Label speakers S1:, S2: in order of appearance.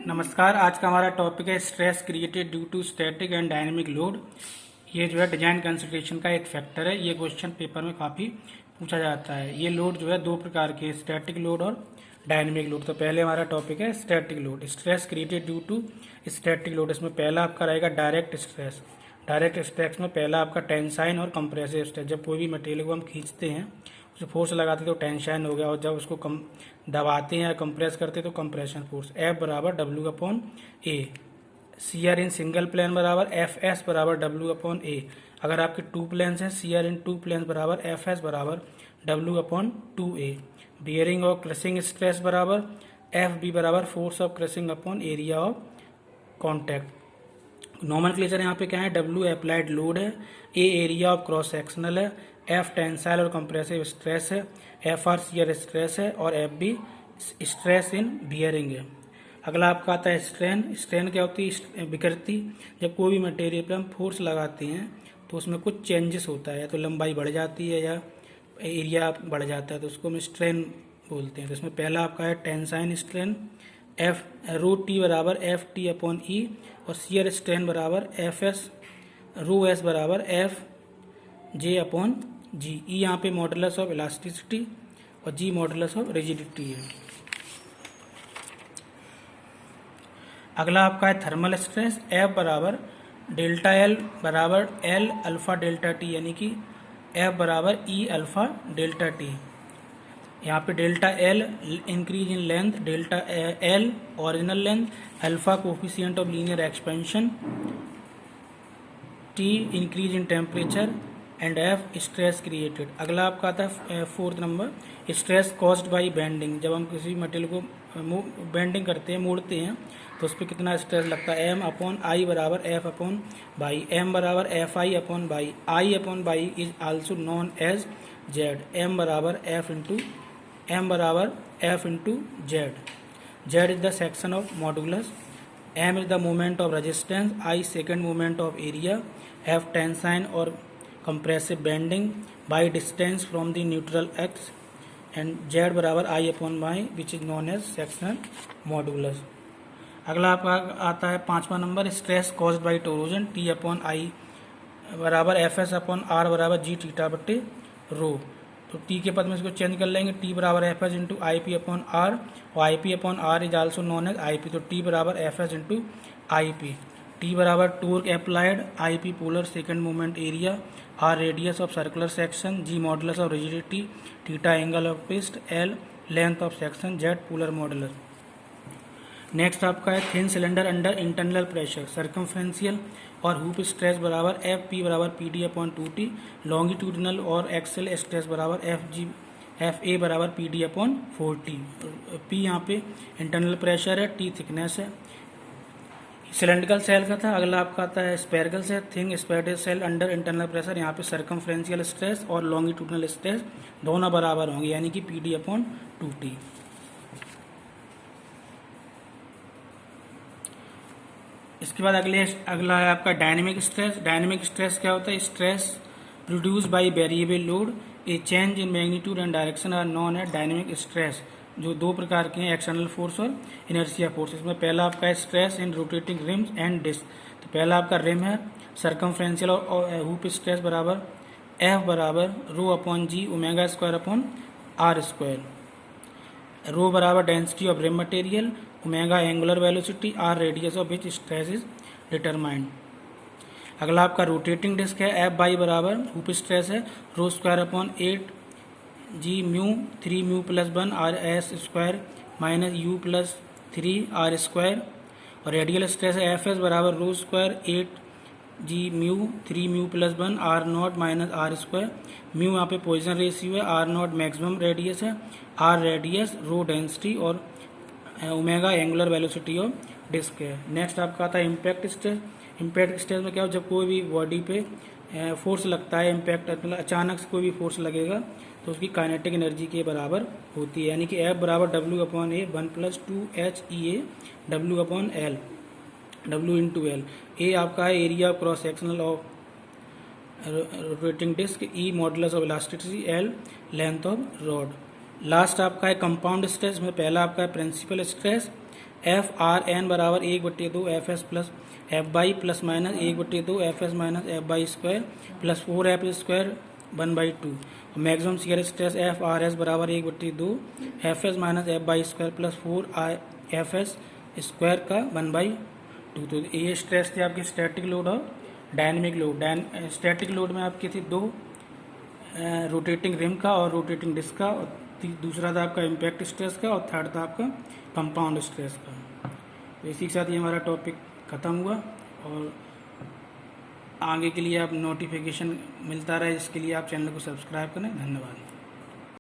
S1: नमस्कार। आज का हमारा टॉपिक है stress created due to static and dynamic load. ये जो है डिजाइन कंसिडरेशन का एक फैक्टर है। ये क्वेश्चन पेपर में काफ़ी पूछा जाता है। ये लोड जो है दो प्रकार के, स्टैटिक लोड और डायनेमिक लोड। तो पहले हमारा टॉपिक है static load. Stress created due to static load, इसमें पहला आपका रहेगा डायरेक्ट स्ट्रेस। डायरेक्ट स्ट्रेस में पहला आपका टेंसाइन और कंप्रेसिव स्ट्रेस। जब कोई भी मटेरियल को हम खींचते हैं, उसे फोर्स लगाते तो टेंशन हो गया, और जब उसको कम दबाते हैं या कंप्रेस करते तो कंप्रेशन फोर्स। एफ बराबर W upon A. C R in single plane बराबर एफ एस बराबर डब्ल्यू अपॉन ए। अगर आपके टू प्लेन्स हैं, C R in two plane बराबर एफ एस बराबर W upon two A. Bearing और क्रशिंग स्ट्रेस बराबर एफ बी बराबर force of crushing upon area of contact. Nomenclature यहाँ पे क्या है, डब्ल्यू अप्लाइड लोड है, A area of cross sectional है, एफ टेंसाइल और कंप्रेसिव स्ट्रेस है, एफ आर शियर स्ट्रेस है और F B stress in bearing है। अगला आपका आता है स्ट्रेन। स्ट्रेन क्या होती है, विकृति। जब कोई भी मटेरियल पर हम फोर्स लगाते हैं तो उसमें कुछ चेंजेस होता है, या तो लंबाई बढ़ जाती है या एरिया बढ़ जाता है, तो उसको हम स्ट्रेन बोलते हैं। तो इसमें पहला आपका है टेंसाइन स्ट्रेन, एफ रो टी बराबर एफ टी अपॉन ई, और शियर स्ट्रेन बराबर एफ एस रो एस बराबर एफ जे अपॉन जी। ई यहाँ पे मॉडुलस ऑफ इलास्टिसिटी और जी मॉडुलस ऑफ रिजिडिटी है। अगला आपका है थर्मल स्ट्रेस। एफ बराबर डेल्टा एल बराबर एल अल्फा डेल्टा टी, यानी कि एफ बराबर ई अल्फा डेल्टा टी। यहाँ पे delta L increase in length, delta L original length, alpha coefficient of linear expansion, T increase in temperature and F stress created. अगला आपका आता है fourth number, stress caused bye bending. जब हम किसी material को बेंडिंग करते हैं, मोड़ते हैं, तो उस पर कितना स्ट्रेस लगता है, एम अपॉन आई बराबर एफ अपॉन बाई। एम बराबर F I upon Y. I upon Y is also known as Z. M बराबर F into Z. Z is the section of modulus, M is the moment of resistance, I second moment of area, F tensile और compressive bending by distance from the neutral x, and z बराबर I upon y which is known as sectional modulus। अगला आपका आता है पांचवा नंबर, stress caused by torsion. T upon I बराबर F S upon are बराबर जी थीटा बट्टे रो। तो टी के पद में इसको चेंज कर लेंगे, टी बराबर F S into I P upon R, और I P upon R is also known as I P. तो टी बराबर F S into I P. T बराबर torque applied, I P polar second moment area, R radius of circular section, G modulus of rigidity, theta angle of twist, L length of section, Z polar modulus. Next आपका है thin cylinder under internal pressure, circumferential और hoop stress बराबर F P बराबर P D upon two T. Longitudinal और axial stress बराबर F A बराबर P D upon 4T। P यहाँ पे इंटरनल प्रेशर है, टी थिकनेस है। सिलेंड्रिकल सेल का था। अगला आपका आता है spherical shell, thin spherical shell under internal pressure. यहाँ पे सर्कमफ्रेंशियल स्ट्रेस और लॉन्गिट्यूडिनल स्ट्रेस दोनों बराबर होंगे, यानी कि पी डी अपॉन 2T। इसके बाद अगला है आपका डायनेमिक स्ट्रेस। डायनेमिक स्ट्रेस क्या होता है, stress produce by variable load, a change in magnitude and direction are known as dynamic stress. जो दो प्रकार के हैं, एक्सटर्नल फोर्स और इनर्शिया फोर्स। इसमें पहला आपका है stress in rotating rims and disc. तो पहला आपका रिम है, सर्कमफ्रेंशियल और हुप स्ट्रेस बराबर एफ बराबर rho upon G omega square upon R square. Rho बराबर density of rim material, omega angular velocity, R radius of which stress is determined. अगला आपका रोटेटिंग डिस्क है, एफ बाई बराबर hoop stress है, rho square upon 8 G mu 3 mu plus 1 R S square minus U plus 3 R square. और radial stress है, F S बराबर rho square 8 G mu 3 mu plus 1 R naught minus R square. Mu यहाँ पे Poisson's ratio है, R naught maximum radius है, R radius rho density और omega angular velocity of disc है। Next आपका आता है इम्पैक्ट स्ट्रेस। इम्पैक्ट स्ट्रेस में क्या हो, जब कोई भी बॉडी पे फोर्स लगता है, इम्पैक्ट मतलब अचानक से कोई भी फोर्स लगेगा, तो उसकी काइनेटिक एनर्जी के बराबर होती है, यानी कि एफ बराबर W upon A 1 + 2HEA W upon L, W into L. A आपका है area of cross sectional of rotating disc, E modulus of elasticity, L length of rod. Last आपका है कंपाउंड स्ट्रेस में पहला आपका है principal stress, F R N बराबर 1/2 F S plus F Y plus minus 1/2 F S minus F Y square plus 4 F square 1/2। Maximum shear stress F R S बराबर 1/2 F S minus F Y square plus 4 F S square का 1/2। तो ये stress थे आपकी static load और dynamic load. Static load में आपकी थी 2 रोटेटिंग रिम का और रोटेटिंग डिस्क का, और दूसरा था आपका इम्पैक्ट स्ट्रेस का, और थर्ड था आपका कंपाउंड स्ट्रेस का। तो इसी के साथ ये हमारा टॉपिक ख़त्म हुआ, और आगे के लिए आप नोटिफिकेशन मिलता रहे, इसके लिए आप चैनल को सब्सक्राइब करें। धन्यवाद।